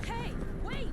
Hey, wait!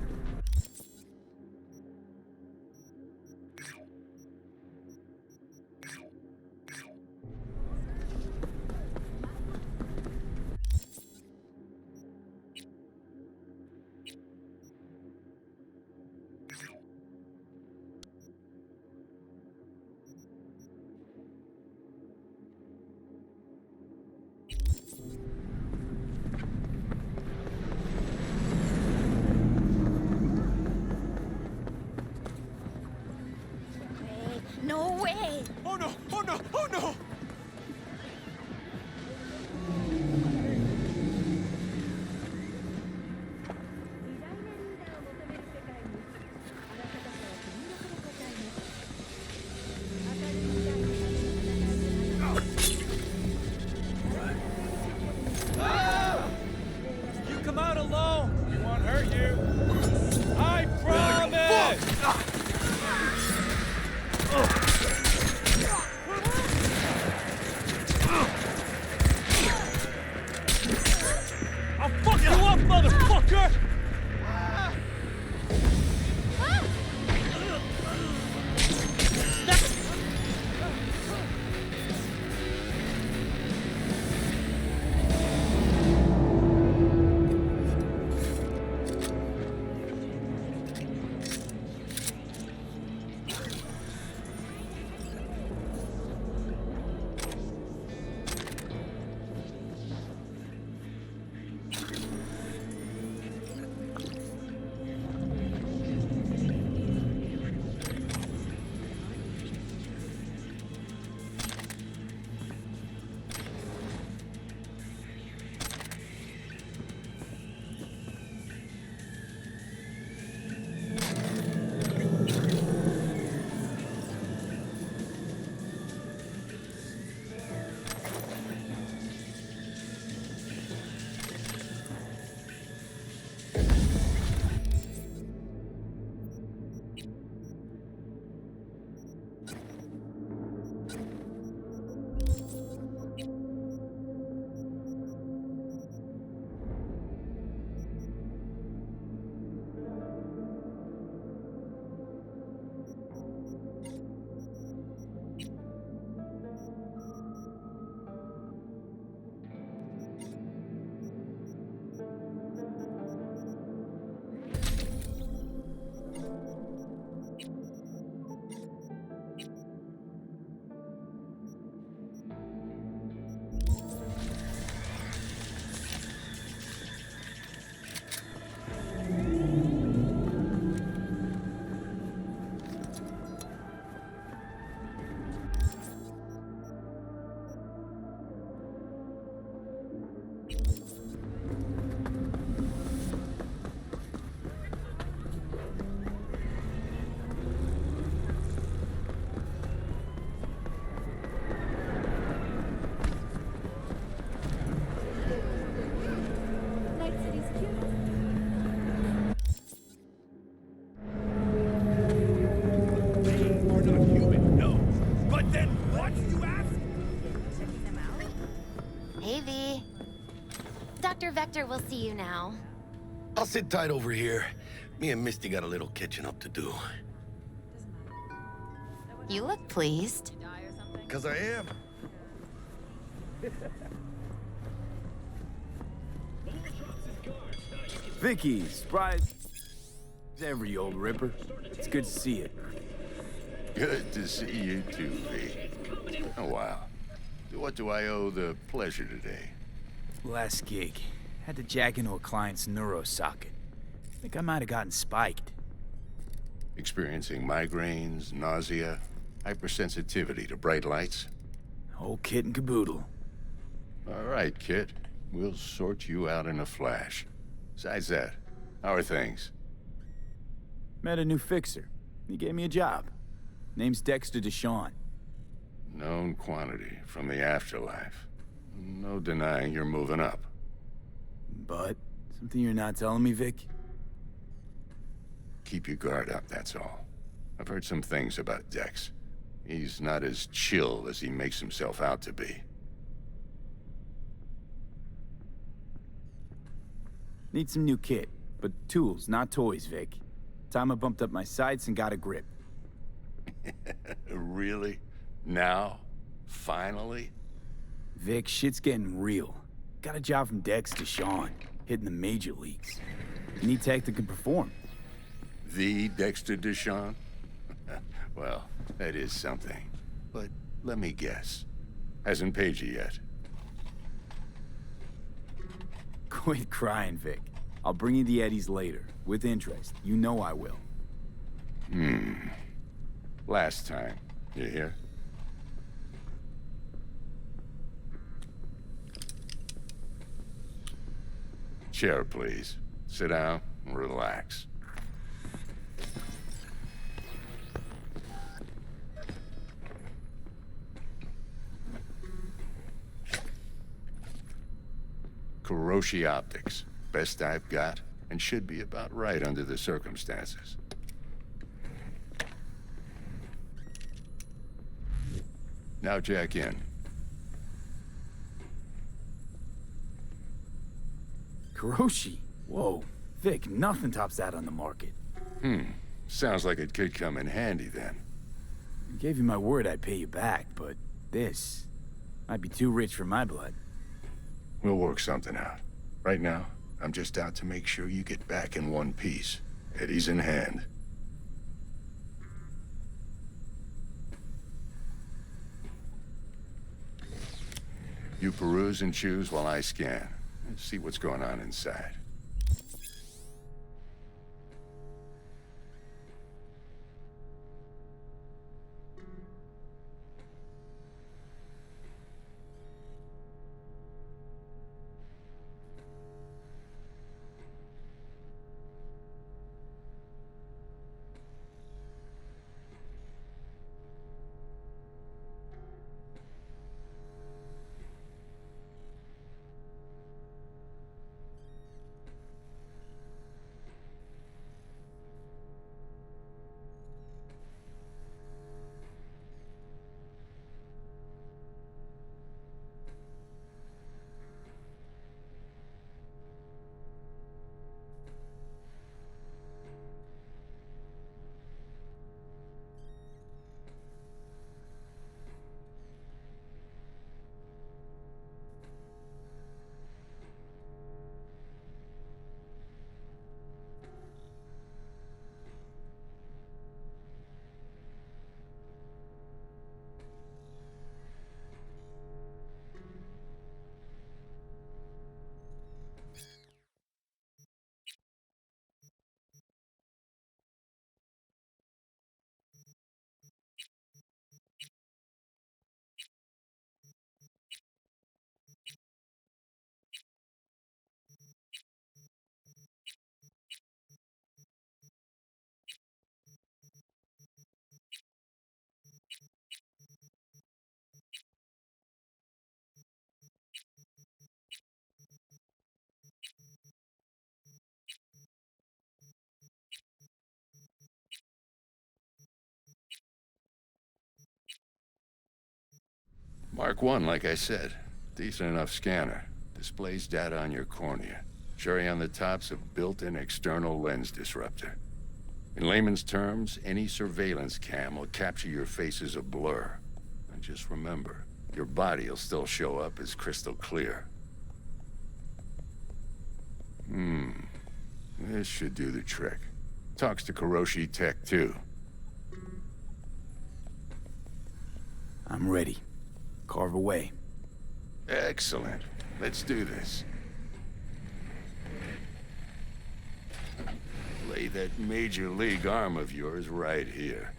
No way! Oh no! Oh no! Oh no! You come out alone! We won't hurt you! I promise! I'll fuck you up, motherfucker! Dr. Vector will see you now. I'll sit tight over here. Me and Misty got a little catching up to do. You look pleased. 'Cause I am. Vicky, surprise every old ripper. It's good to see you. Good to see you too, V. Oh, wow. What do I owe the pleasure today? Last gig. Had to jack into a client's neuro socket. Think I might have gotten spiked. Experiencing migraines, nausea, hypersensitivity to bright lights? Whole kit and caboodle. All right, kid. We'll sort you out in a flash. Besides that, how are things? Met a new fixer. He gave me a job. Name's Dexter Deshawn. Known quantity from the afterlife. No denying you're moving up. But, something you're not telling me, Vic? Keep your guard up, that's all. I've heard some things about Dex. He's not as chill as he makes himself out to be. Need some new kit, but tools, not toys, Vic. Time I bumped up my sights and got a grip. Really? Now? Finally? Vic, shit's getting real. Got a job from Dex to Sean, hitting the major leagues. Need tech that can perform. The Dexter Deshawn? Well, that is something. But let me guess. Hasn't paid you yet. Quit crying, Vic. I'll bring you the eddies later, with interest. You know I will. Last time. You hear? Chair, please. Sit down and relax. Kuroshi Optics. Best I've got, and should be about right under the circumstances. Now jack in. Kuroshi? Whoa. Vic, nothing tops that on the market. Sounds like it could come in handy then. I gave you my word I'd pay you back, but this might be too rich for my blood. We'll work something out. Right now, I'm just out to make sure you get back in one piece. Eddie's in hand. You peruse and choose while I scan. See what's going on inside. Mark 1, like I said. Decent enough scanner. Displays data on your cornea. Cherry on the top's a built-in external lens disruptor. In layman's terms, any surveillance cam will capture your face as a blur. And just remember, your body will still show up as crystal clear. This should do the trick. Talks to Kuroshi Tech, too. I'm ready. Carve away. Excellent. Let's do this. Lay that major league arm of yours right here.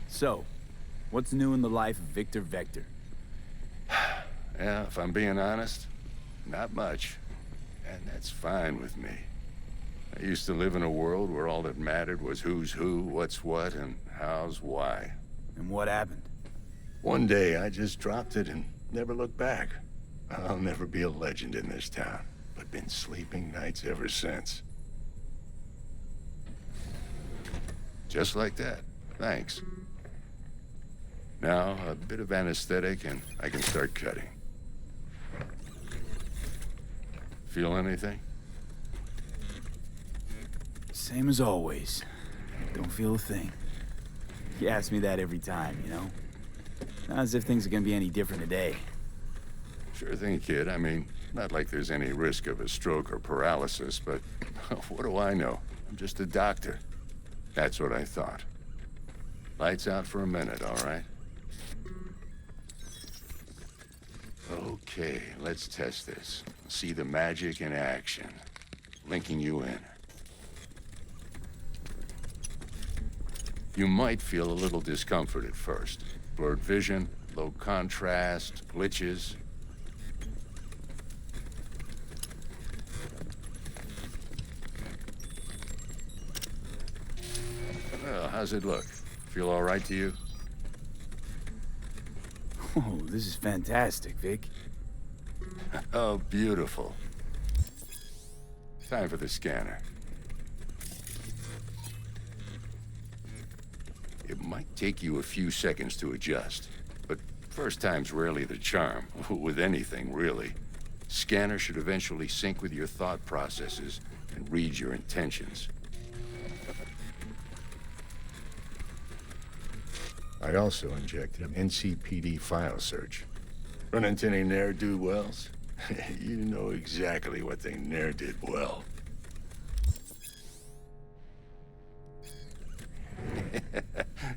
So, what's new in the life of Victor Vector? Yeah, if I'm being honest, not much. And that's fine with me. I used to live in a world where all that mattered was who's who, what's what, and how's why. And what happened? One day, I just dropped it and never looked back. I'll never be a legend in this town, but been sleeping nights ever since. Just like that. Thanks. Now, a bit of anesthetic and I can start cutting. Feel anything? Same as always. Don't feel a thing. You ask me that every time, you know? Not as if things are gonna be any different today. Sure thing, kid. I mean, not like there's any risk of a stroke or paralysis, but what do I know? I'm just a doctor. That's what I thought. Lights out for a minute, all right? Okay, let's test this. See the magic in action. Linking you in. You might feel a little discomfort at first. Blurred vision, low contrast, glitches. Well, how's it look? Feel all right to you? Oh, this is fantastic, Vic. Oh, beautiful. Time for the scanner. It might take you a few seconds to adjust, but first time's rarely the charm, with anything, really. Scanner should eventually sync with your thought processes and read your intentions. I also injected an NCPD file search. Run into any ne'er-do-wells? You know exactly what they ne'er did well.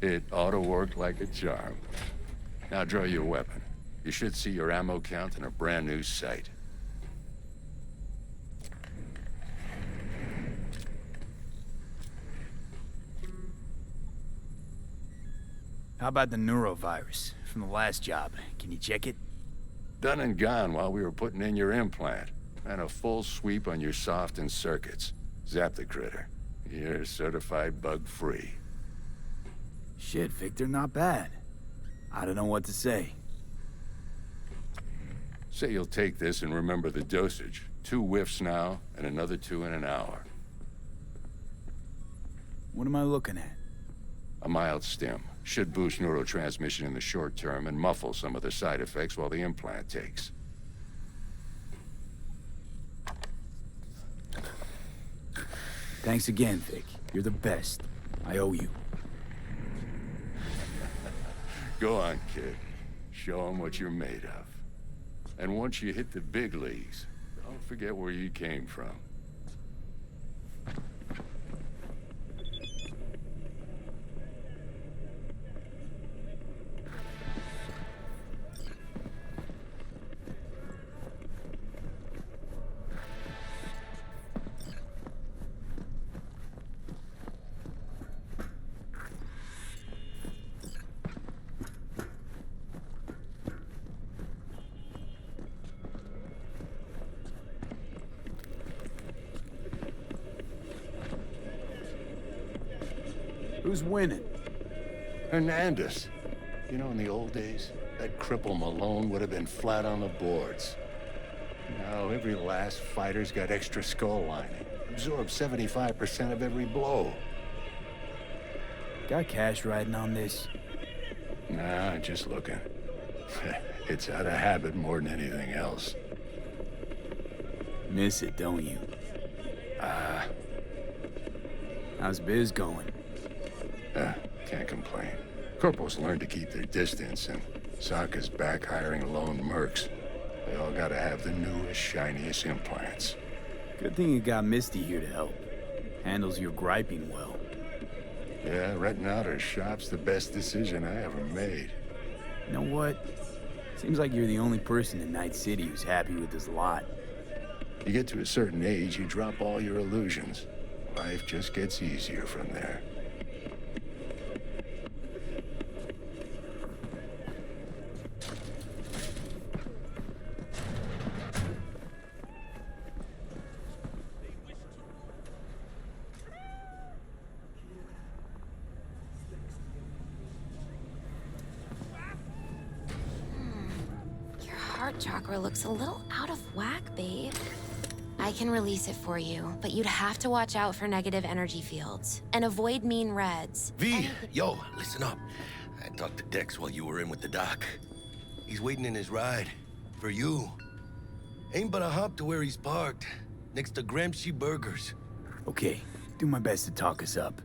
It ought to work like a charm. Now draw your weapon. You should see your ammo count in a brand new sight. How about the neurovirus from the last job? Can you check it? Done and gone while we were putting in your implant. And a full sweep on your soft and circuits. Zap the critter. You're certified bug-free. Shit, Victor, not bad. I don't know what to say. Say you'll take this and remember the dosage. 2 whiffs now, and another 2 in an hour. What am I looking at? A mild stim. Should boost neurotransmission in the short term and muffle some of the side effects while the implant takes. Thanks again, Vic. You're the best. I owe you. Go on, kid. Show 'em what you're made of. And once you hit the big leagues, don't forget where you came from. Who's winning? Hernandez. You know, in the old days, that cripple Malone would have been flat on the boards. Now, every last fighter's got extra skull lining. Absorbs 75% of every blow. Got cash riding on this? Nah, just looking. It's out of habit more than anything else. Miss it, don't you? How's biz going? Can't complain. Corporals learn to keep their distance, and Sokka's back hiring lone mercs. They all gotta have the newest, shiniest implants. Good thing you got Misty here to help. Handles your griping well. Yeah, renting out her shop's the best decision I ever made. You know what? Seems like you're the only person in Night City who's happy with this lot. You get to a certain age, you drop all your illusions. Life just gets easier from there. Your heart chakra looks a little out of whack, babe. I can release it for you, but you'd have to watch out for negative energy fields and avoid mean reds. V, yo, listen up. I talked to Dex while you were in with the doc. He's waiting in his ride. For you. Ain't but a hop to where he's parked. Next to Gramsci Burgers. Okay, do my best to talk us up.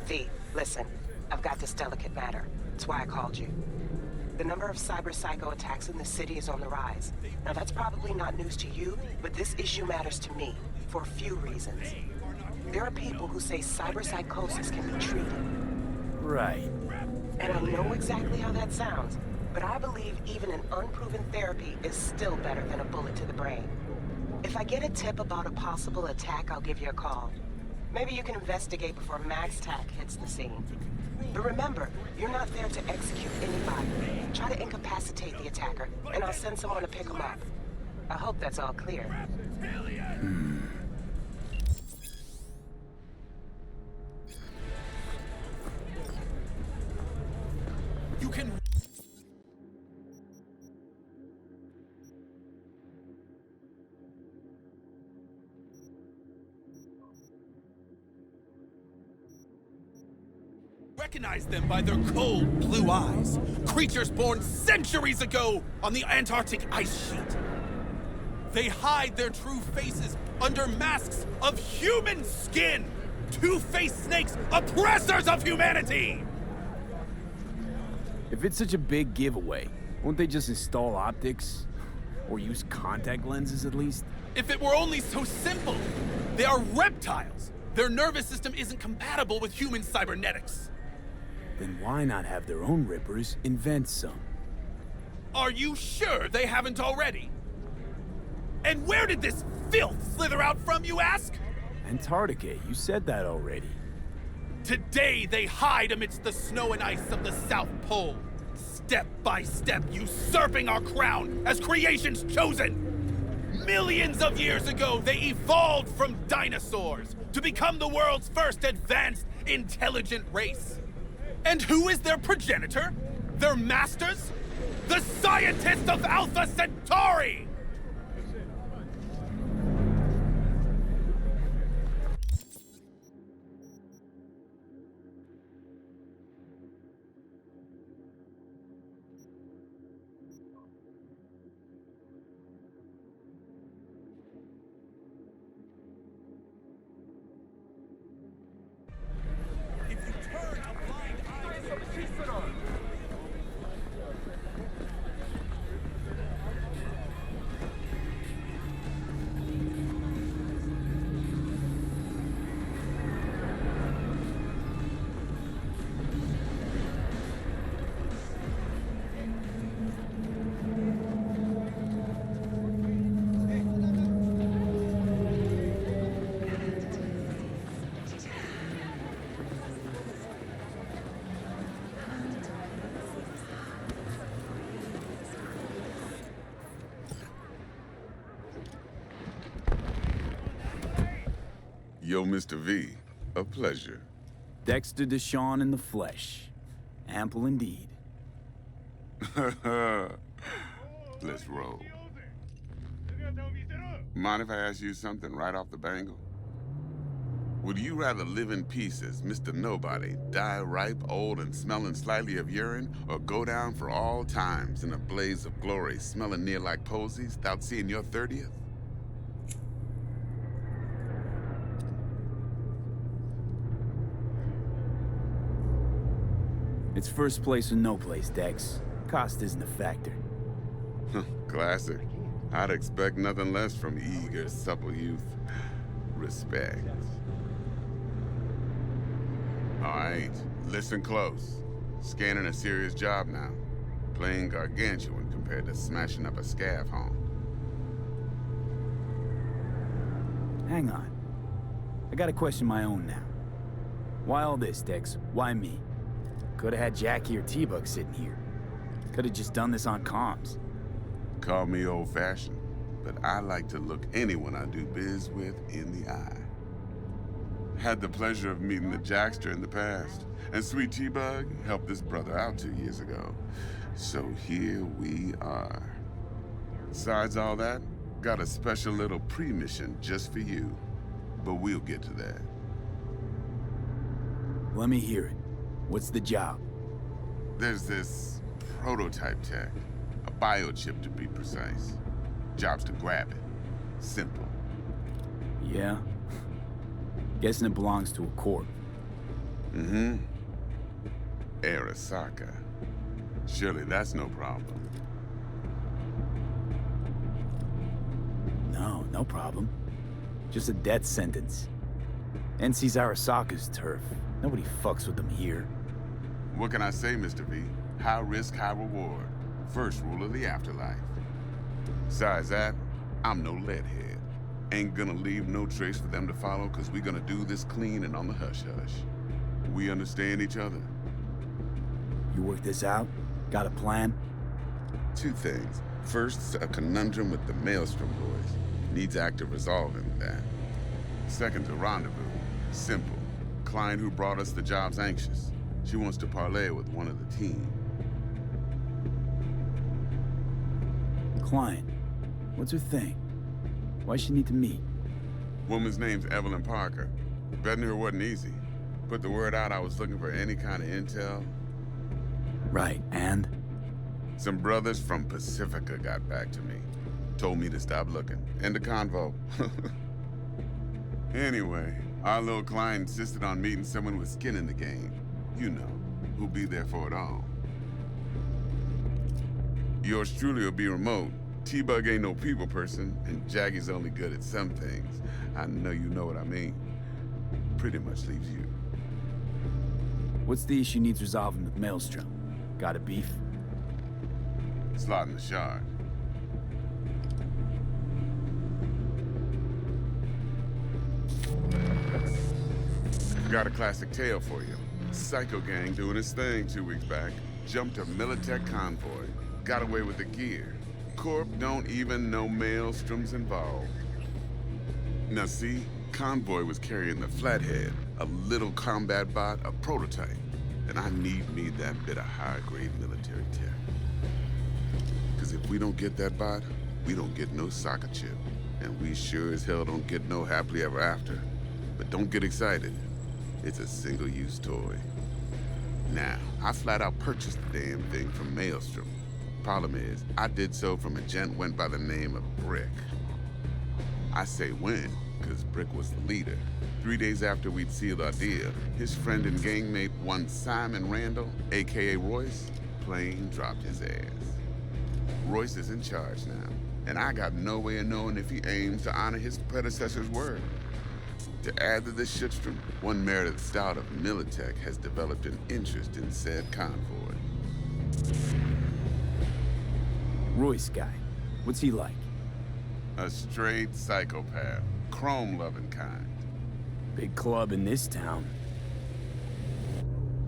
V, listen. I've got this delicate matter. That's why I called you. The number of cyber-psycho attacks in the city is on the rise. Now, that's probably not news to you, but this issue matters to me for a few reasons. There are people who say cyber-psychosis can be treated. Right. And I know exactly how that sounds, but I believe even an unproven therapy is still better than a bullet to the brain. If I get a tip about a possible attack, I'll give you a call. Maybe you can investigate before MaxTac hits the scene. But remember, you're not there to execute anybody. Try to incapacitate the attacker, and I'll send someone to pick him up. I hope that's all clear. You can... Recognize them by their cold blue eyes. Creatures born centuries ago on the Antarctic ice sheet. They hide their true faces under masks of human skin. Two-faced snakes, oppressors of humanity! If it's such a big giveaway, won't they just install optics? Or use contact lenses at least? If it were only so simple! They are reptiles! Their nervous system isn't compatible with human cybernetics. Then why not have their own Rippers invent some? Are you sure they haven't already? And where did this filth slither out from, you ask? Antarctica, you said that already. Today they hide amidst the snow and ice of the South Pole, step by step usurping our crown as creation's chosen. Millions of years ago, they evolved from dinosaurs to become the world's first advanced, intelligent race. And who is their progenitor? Their masters? The scientists of Alpha Centauri! Yo, Mr. V, a pleasure. Dexter Deshawn in the flesh. Ample indeed. Let's roll. Mind if I ask you something right off the bangle? Would you rather live in pieces, Mr. Nobody, die ripe, old, and smelling slightly of urine, or go down for all times in a blaze of glory, smelling near like posies, without seeing your 30th? It's first place or no place, Dex. Cost isn't a factor. Classic. I'd expect nothing less from eager, supple youth. Respect. All right, listen close. Scanning a serious job now. Playing gargantuan compared to smashing up a scav home. Hang on. I gotta question my own now. Why all this, Dex? Why me? Could've had Jackie or T-Bug sitting here. Could've just done this on comms. Call me old-fashioned, but I like to look anyone I do biz with in the eye. Had the pleasure of meeting the Jackster in the past, and Sweet T-Bug helped this brother out 2 years ago. So here we are. Besides all that, got a special little pre-mission just for you. But we'll get to that. Let me hear it. What's the job? There's this prototype tech, a biochip to be precise. Job's to grab it. Simple. Yeah? Guessing it belongs to a corp. Mm-hmm. Arasaka. Surely that's no problem. No problem. Just a death sentence. NC's Arasaka's turf. Nobody fucks with them here. What can I say, Mr. V? High risk, high reward. First rule of the afterlife. Besides that, I'm no leadhead. Ain't gonna leave no trace for them to follow, cause we gonna do this clean and on the hush-hush. We understand each other. You work this out? Got a plan? 2 things. First, a conundrum with the Maelstrom boys. Needs active resolving with that. Second's a rendezvous. Simple. Client who brought us the job's anxious. She wants to parlay with one of the team. Client? What's her thing? Why she need to meet? Woman's name's Evelyn Parker. Betting her wasn't easy. Put the word out I was looking for any kind of intel. Right, and? Some brothers from Pacifica got back to me. Told me to stop looking. End of convo. Anyway, our little client insisted on meeting someone with skin in the game. You know, who'll be there for it all. Yours truly will be remote. T-Bug ain't no people person, and Jaggy's only good at some things. I know you know what I mean. Pretty much leaves you. What's the issue needs resolving with Maelstrom? Got a beef? Slotting the shard. Got a classic tale for you. Psycho gang doing his thing 2 weeks back. Jumped a Militech convoy. Got away with the gear. Corp don't even know Maelstrom's involved. Now see, convoy was carrying the Flathead, a little combat bot, a prototype. And I need me that bit of high-grade military tech. Cause if we don't get that bot, we don't get no soccer chip. And we sure as hell don't get no happily ever after. But don't get excited. It's a single-use toy. Now, I flat out purchased the damn thing from Maelstrom. Problem is, I did so from a gent went by the name of Brick. I say when, because Brick was the leader. 3 days after we'd sealed our deal, his friend and gangmate, one Simon Randall, aka Royce, plain dropped his ass. Royce is in charge now, and I got no way of knowing if he aims to honor his predecessor's word. To add to this shitstorm, one Meredith Stout of Militech has developed an interest in said convoy. Royce guy. What's he like? A straight psychopath, chrome-loving kind. Big club in this town.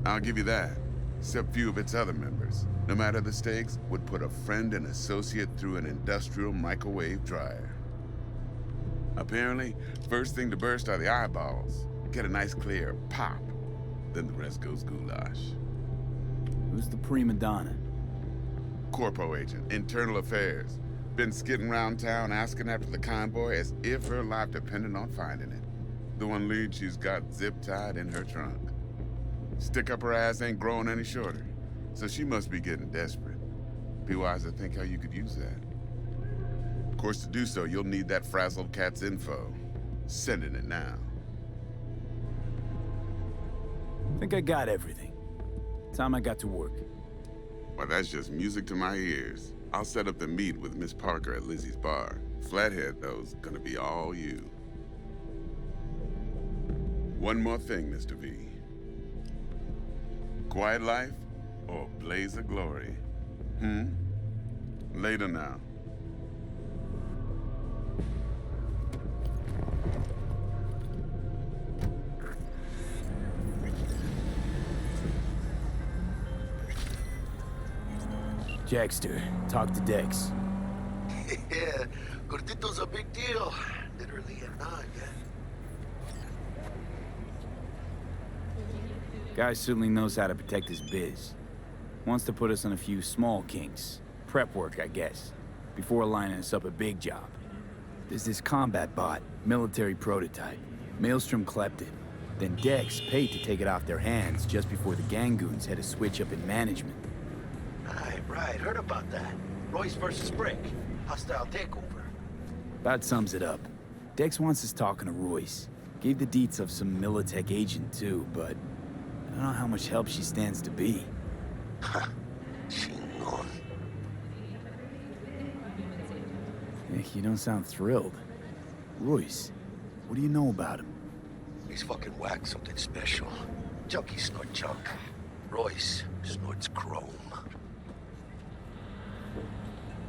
I'll give you that. Except few of its other members, no matter the stakes, would put a friend and associate through an industrial microwave dryer. Apparently, first thing to burst are the eyeballs. Get a nice clear pop. Then the rest goes goulash. Who's the prima donna? Corpo agent, internal affairs. Been skidding around town asking after the convoy as if her life depended on finding it. The one lead she's got zip-tied in her trunk. Stick-up-her ass ain't growing any shorter, so she must be getting desperate. Be wise to think how you could use that. Of course, to do so, you'll need that frazzled cat's info. Sending it now. I think I got everything. Time I got to work. Well, that's just music to my ears. I'll set up the meet with Miss Parker at Lizzie's bar. Flathead, though's gonna be all you. One more thing, Mr. V. Quiet life or blaze of glory? Later now. Jackster, talk to Dex. Yeah, Gordito's a big deal. Literally and not, yeah. Guy certainly knows how to protect his biz. Wants to put us on a few small kinks. Prep work, I guess. Before lining us up a big job. There's this combat bot, military prototype. Maelstrom clept it. Then Dex paid to take it off their hands just before the Gangoons had a switch up in management. Right, heard about that. Royce versus Brick. Hostile takeover. That sums it up. Dex wants us talking to Royce. Gave the deets of some Militech agent too, but I don't know how much help she stands to be. Chingon. You don't sound thrilled. Royce, what do you know about him? He's fucking whack, something special. Junkies snort junk. Royce snorts chrome.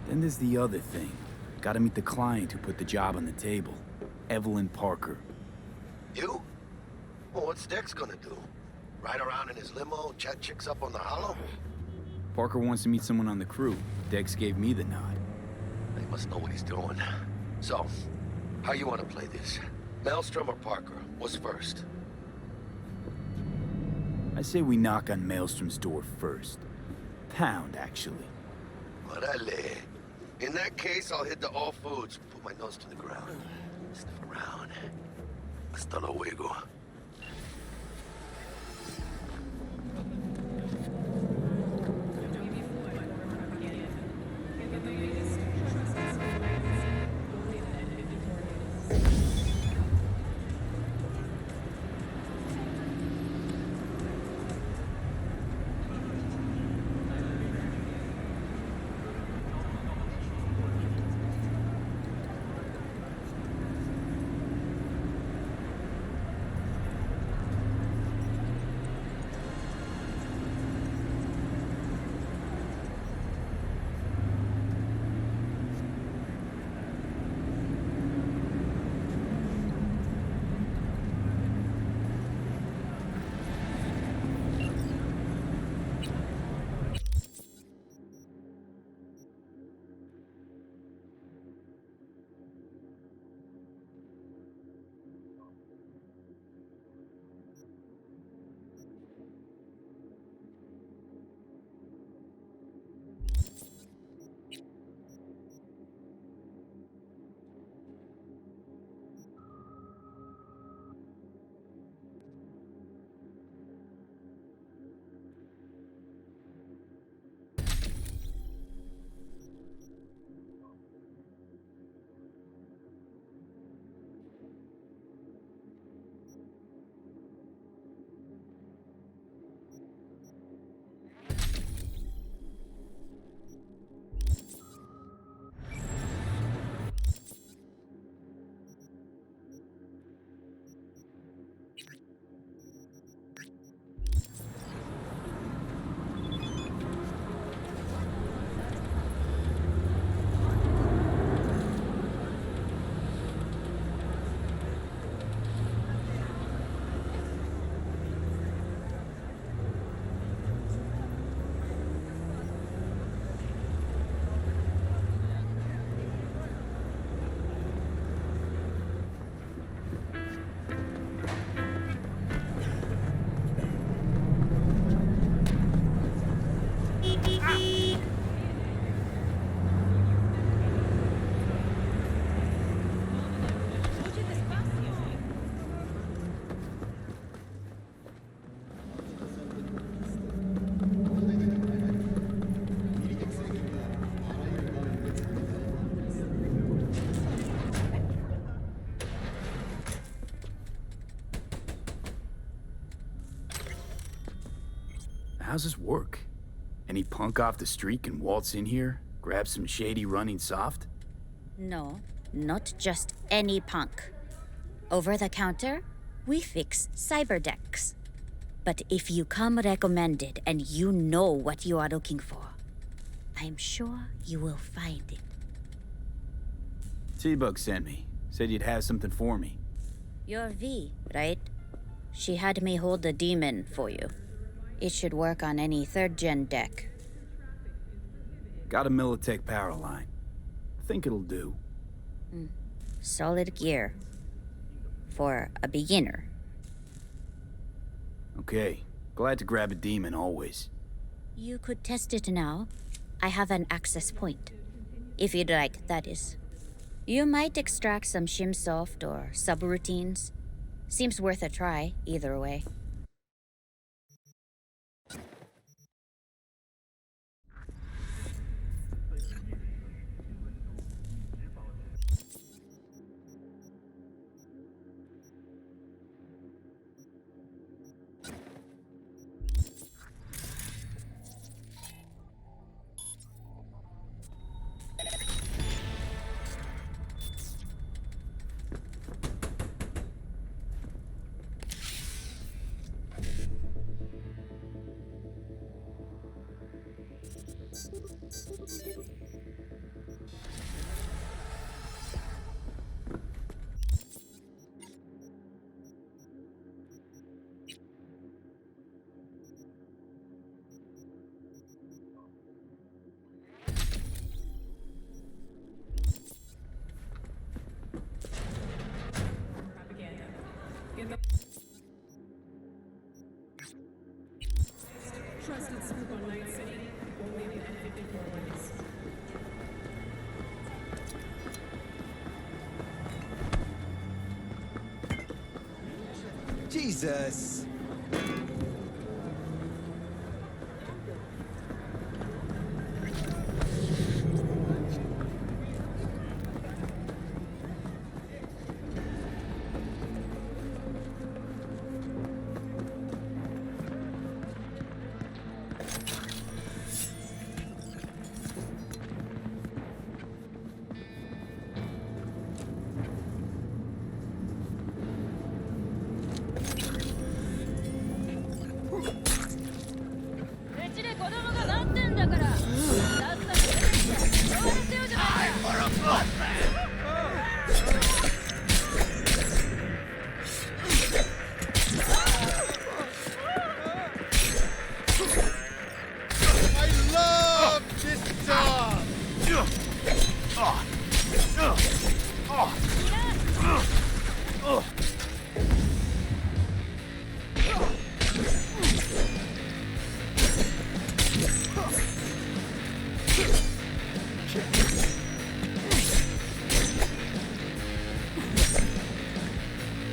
Then there's the other thing. Gotta meet the client who put the job on the table. Evelyn Parker. You? Well, what's Dex gonna do? Ride around in his limo, chat chicks up on the hollow? Parker wants to meet someone on the crew. Dex gave me the nod. He must know what he's doing. So, how you want to play this? Maelstrom or Parker? What's first? I say we knock on Maelstrom's door first. Pound, actually. Orale. In that case, I'll hit the all foods. Put my nose to the ground. Sniff around. Hasta luego. How's this work? Any punk off the street can waltz in here, grab some shady running soft? No, not just any punk. Over the counter, we fix cyber decks. But if you come recommended and you know what you are looking for, I'm sure you will find it. T-Bug sent me. Said you'd have something for me. You're V, right? She had me hold the demon for you. It should work on any 3rd-gen deck. Got a Militech power line. Think it'll do. Solid gear. For a beginner. Okay. Glad to grab a demon always. You could test it now. I have an access point. If you'd like, that is. You might extract some shimsoft or subroutines. Seems worth a try, either way. Trusted scoop on Night City, only in 54 ways. Jesus!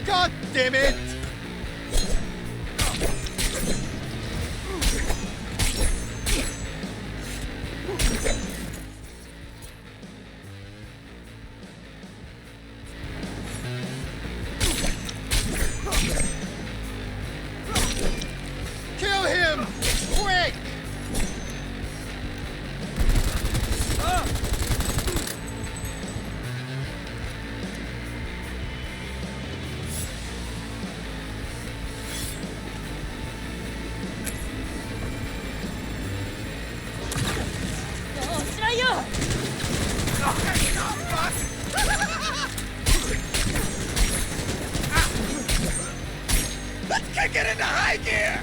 God damn it! Kill him! Quick! Let's kick it into high gear!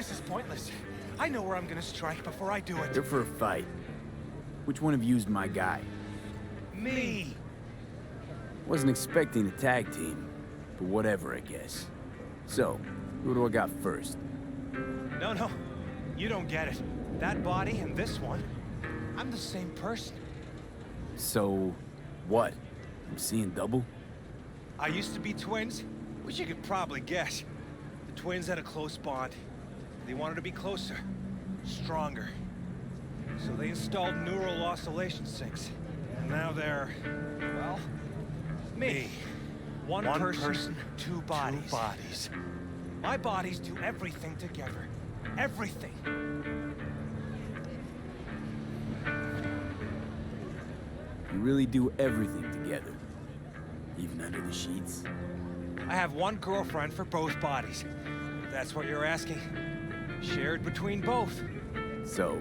This is pointless. I know where I'm gonna strike before I do it. Here for a fight. Which one of you's my guy? Me! Wasn't expecting a tag team, but whatever, I guess. So, who do I got first? No. You don't get it. That body and this one, I'm the same person. So, what? I'm seeing double? I used to be twins, which you could probably guess. The twins had a close bond. They wanted to be closer, stronger. So they installed neural oscillation sinks. And now they're, well, me. One person, two bodies. My bodies do everything together. Everything. You really do everything together. Even under the sheets? I have one girlfriend for both bodies. If that's what you're asking. Shared between both. So,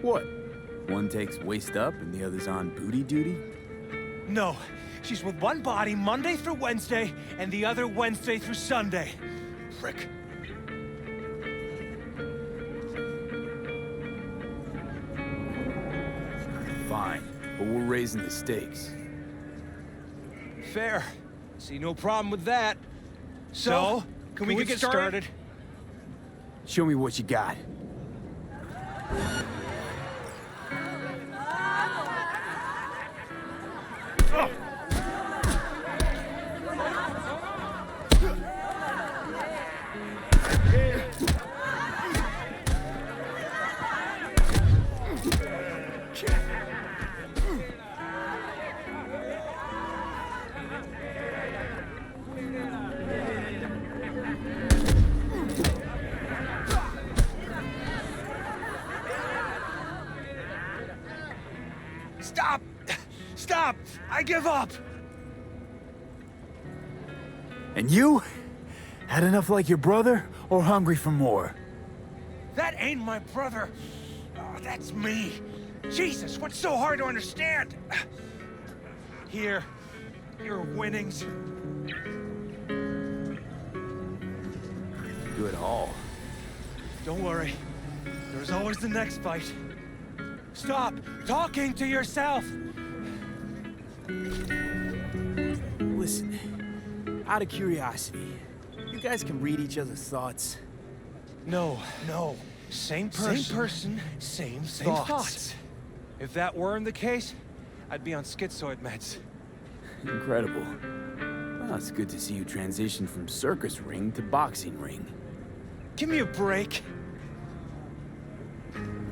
what? One takes waist up and the other's on booty duty? No, she's with one body Monday through Wednesday, and the other Wednesday through Sunday. Frick. Fine, but we're raising the stakes. Fair. See no problem with that. So, can we get started? Show me what you got. Stop! Stop! I give up! And you? Had enough like your brother, or hungry for more? That ain't my brother. Oh, that's me. Jesus, what's so hard to understand? Here, your winnings. Do it all. Don't worry. There's always the next fight. Stop talking to yourself! Listen, out of curiosity, you guys can read each other's thoughts? No. Same person, same thoughts. If that weren't the case, I'd be on schizoid meds. Incredible. Well, it's good to see you transition from circus ring to boxing ring. Give me a break.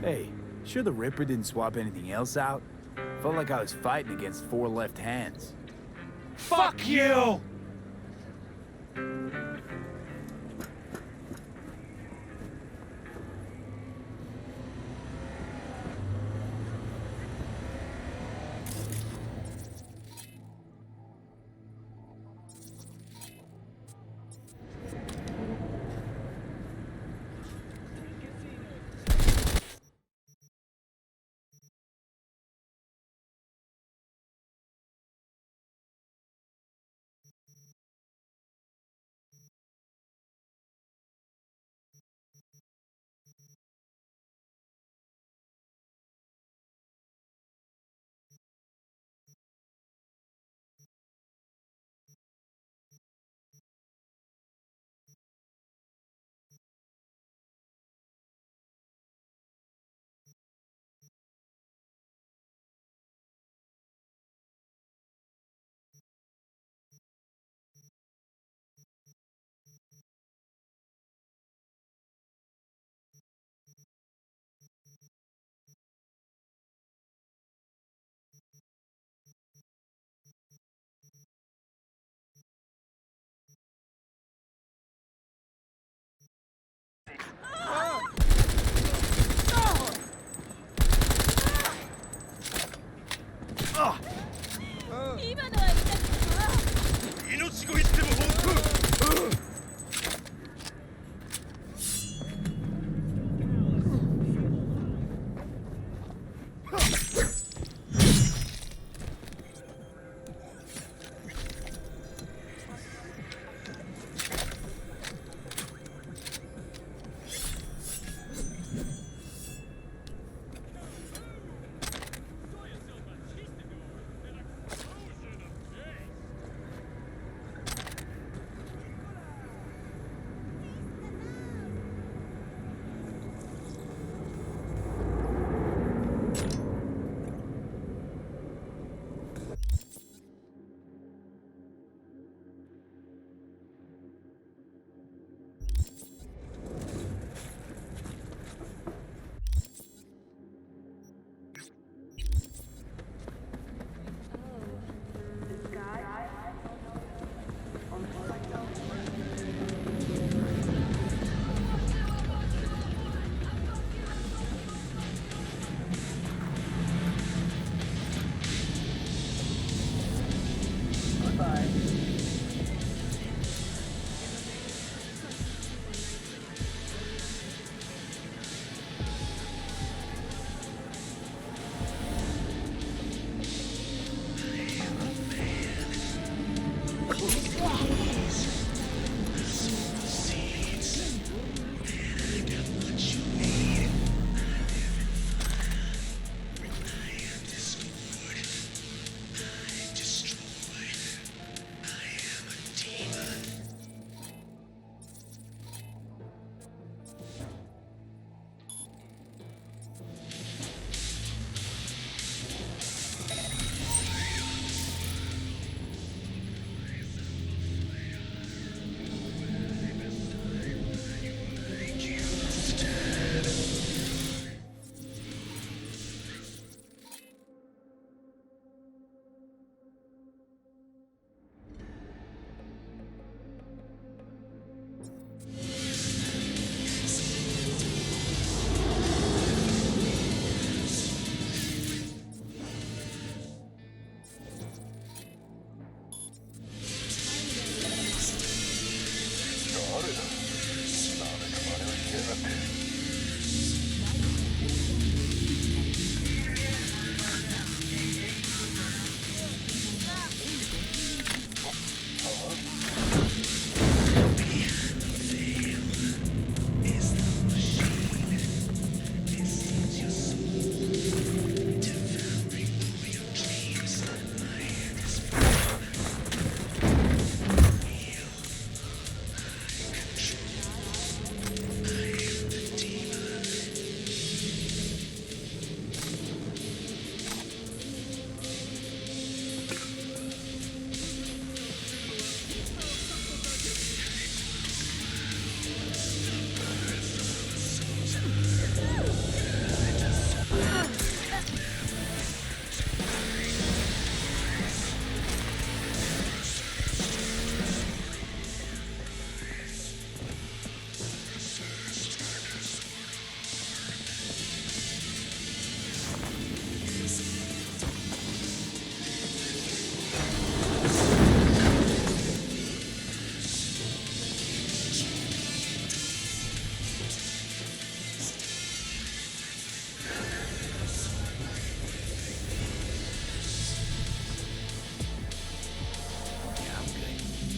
Hey, sure the Ripper didn't swap anything else out? Felt like I was fighting against four left hands. Fuck you!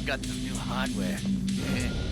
got some new hardware. Yeah.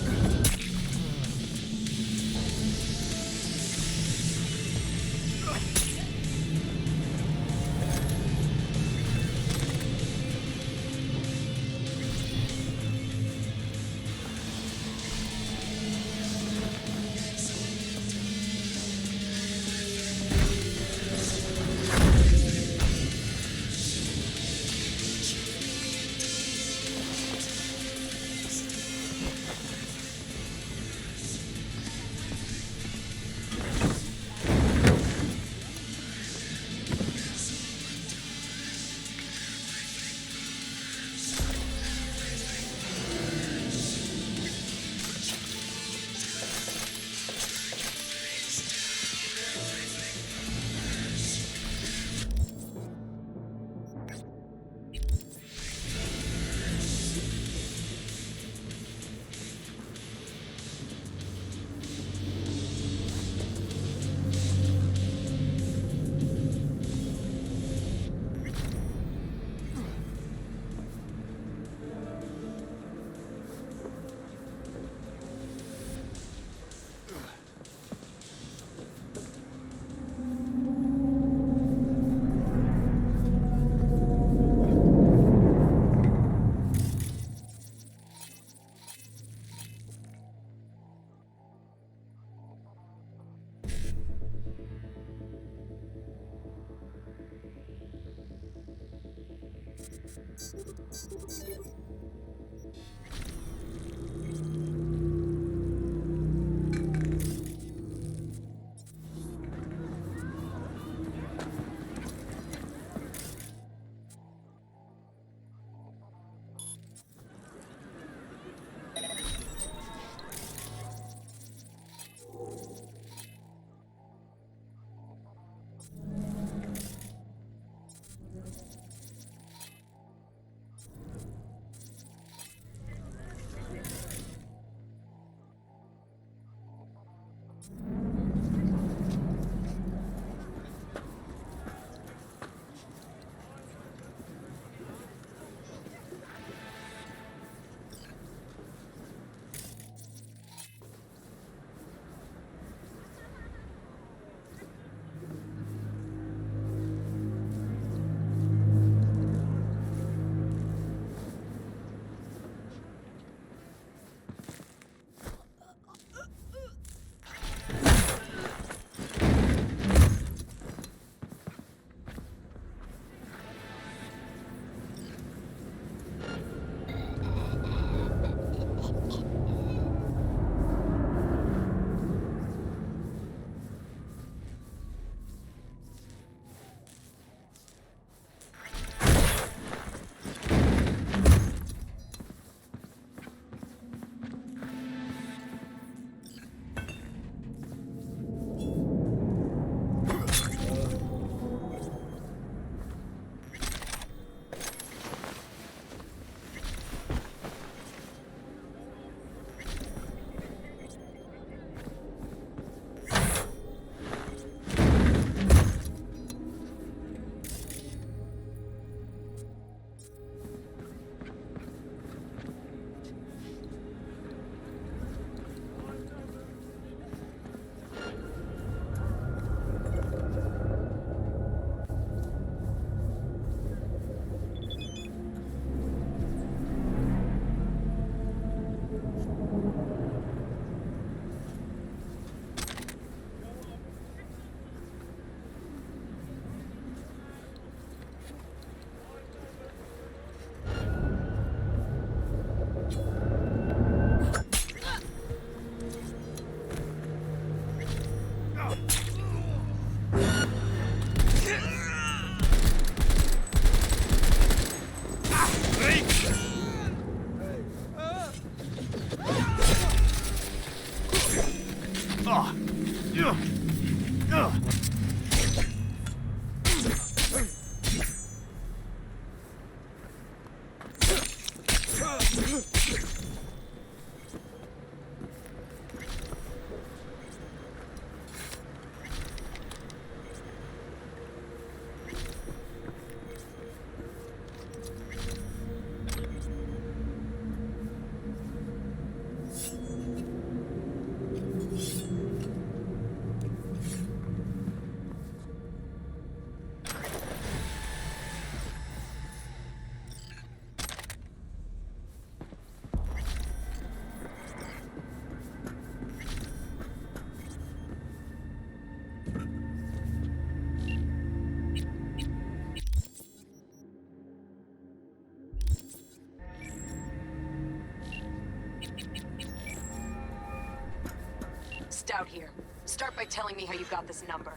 Stout here. Start by telling me how you got this number.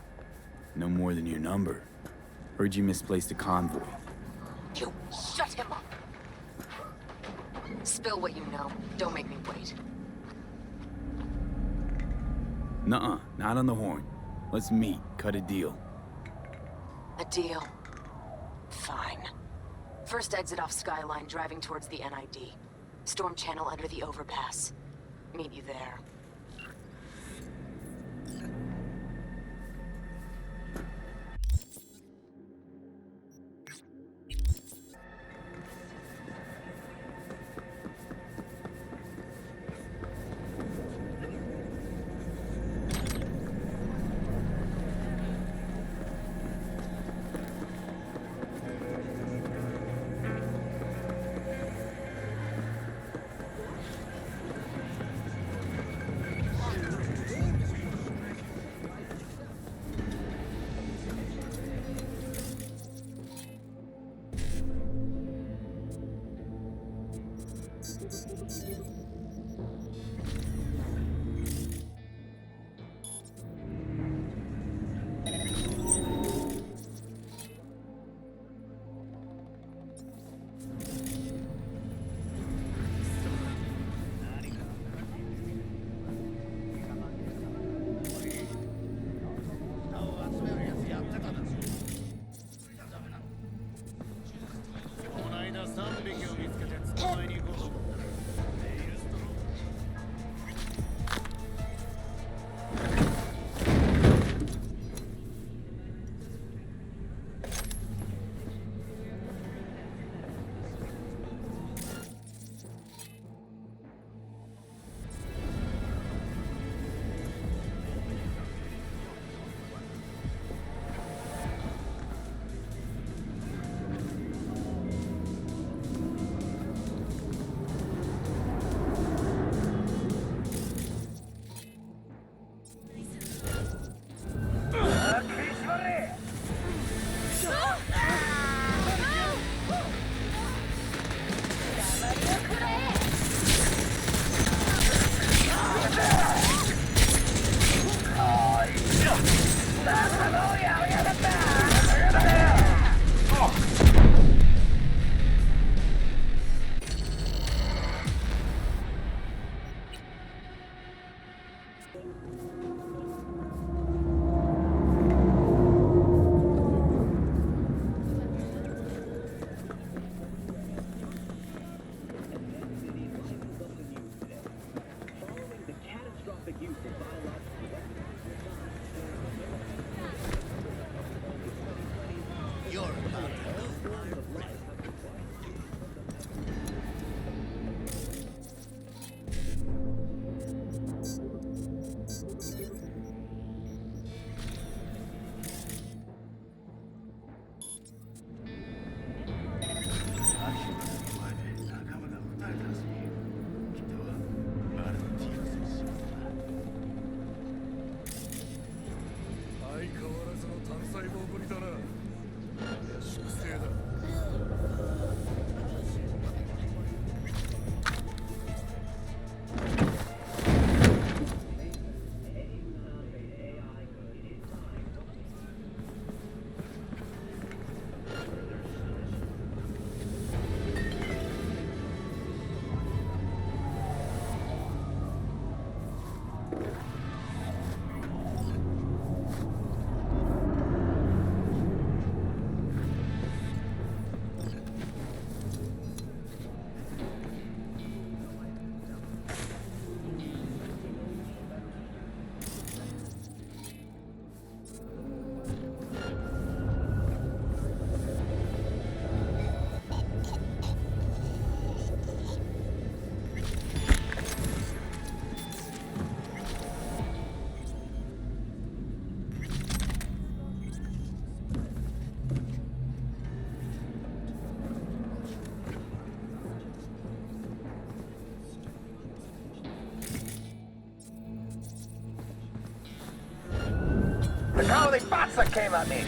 No more than your number. Heard you misplaced a convoy. You shut him up! Spill what you know. Don't make me wait. Nuh-uh, not on the horn. Let's meet, cut a deal. A deal. Fine. First exit off Skyline, driving towards the NID. Storm channel under the overpass. Meet you there. How the pazza came at me!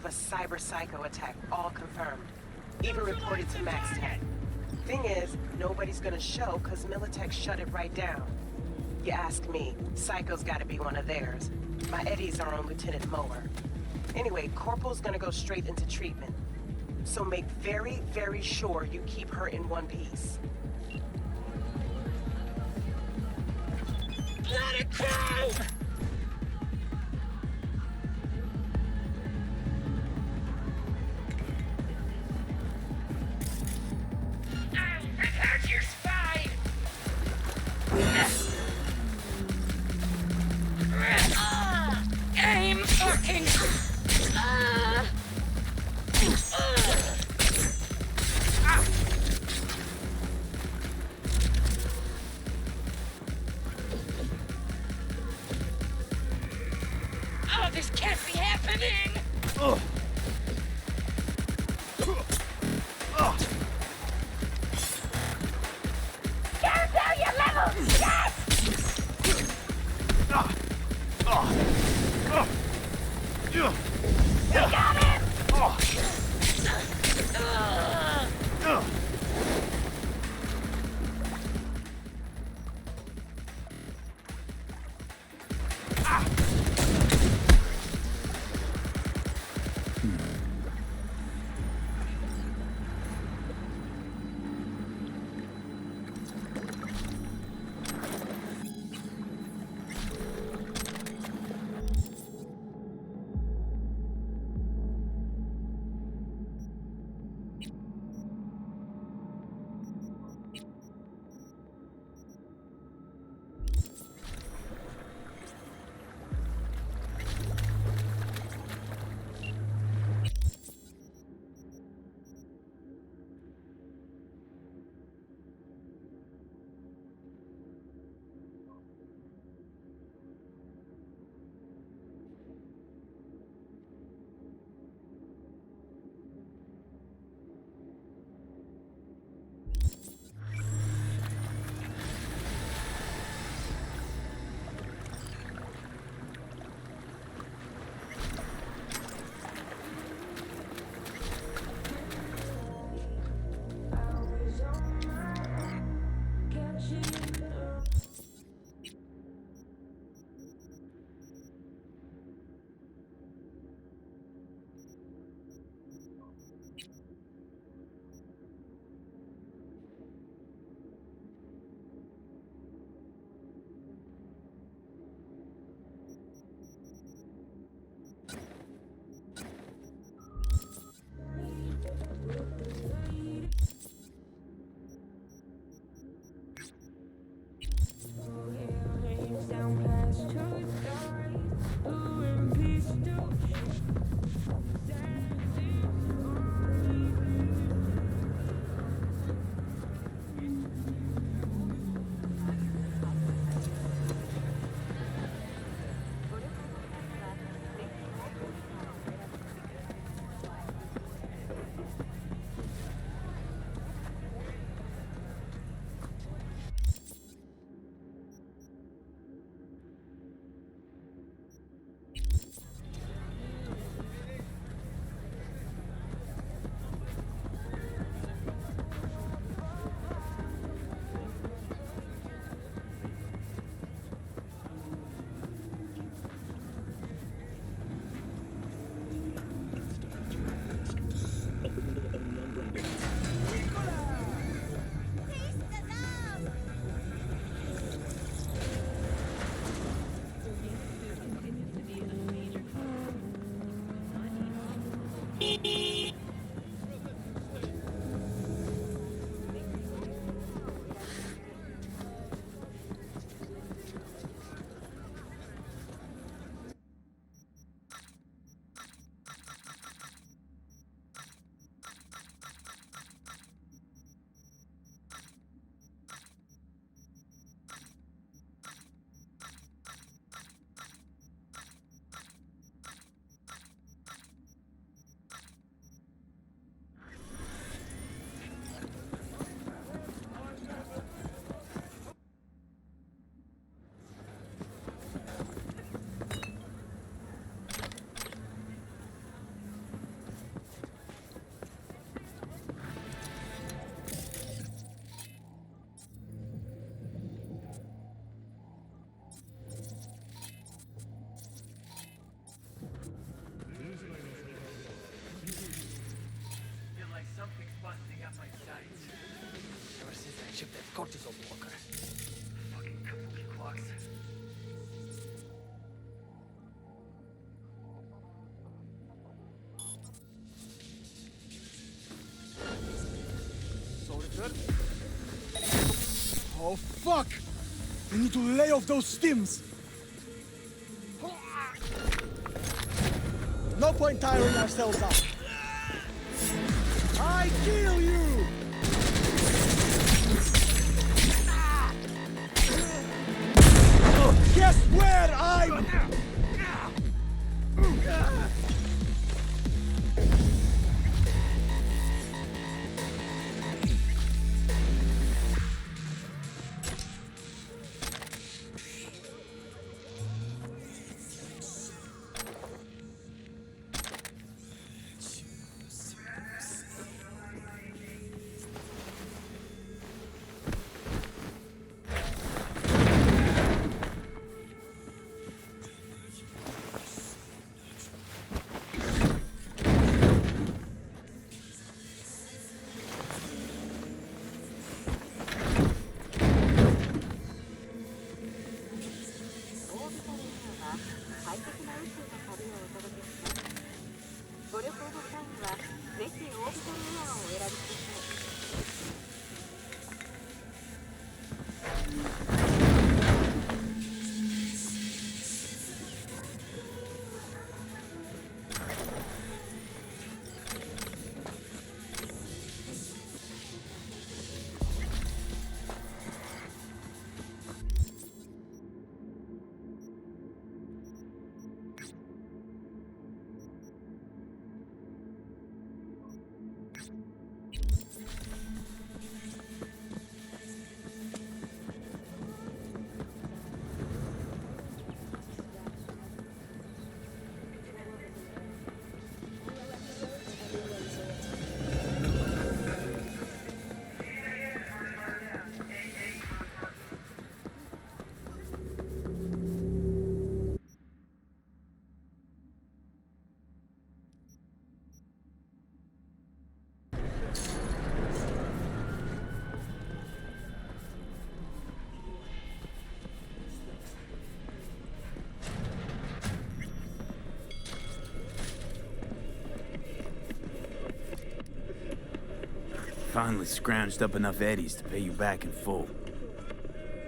of a cyber psycho attack, all confirmed. Even reported to Max Tech. Thing is, nobody's gonna show because Militech shut it right down. You ask me, Psycho's gotta be one of theirs. My Eddie's our own Lieutenant Mower. Anyway, Corporal's gonna go straight into treatment. So make very, very sure you keep her in one piece. Let it go! I got your spine! Aim fucking... Oh, this can't be happening! Down your level! Yes! We got him! cortisol blocker. Fucking kabuki clocks. Oh, fuck! We need to lay off those stims! No point tiring ourselves out. I kill you! Guess where I'm... Finally scrounged up enough eddies to pay you back in full.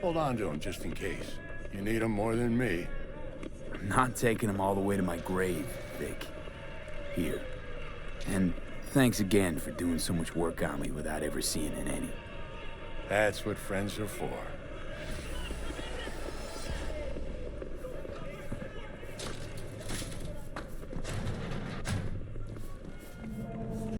Hold on to him just in case. You need him more than me. I'm not taking them all the way to my grave, Vic. Here. And thanks again for doing so much work on me without ever seeing an Eddie. That's what friends are for.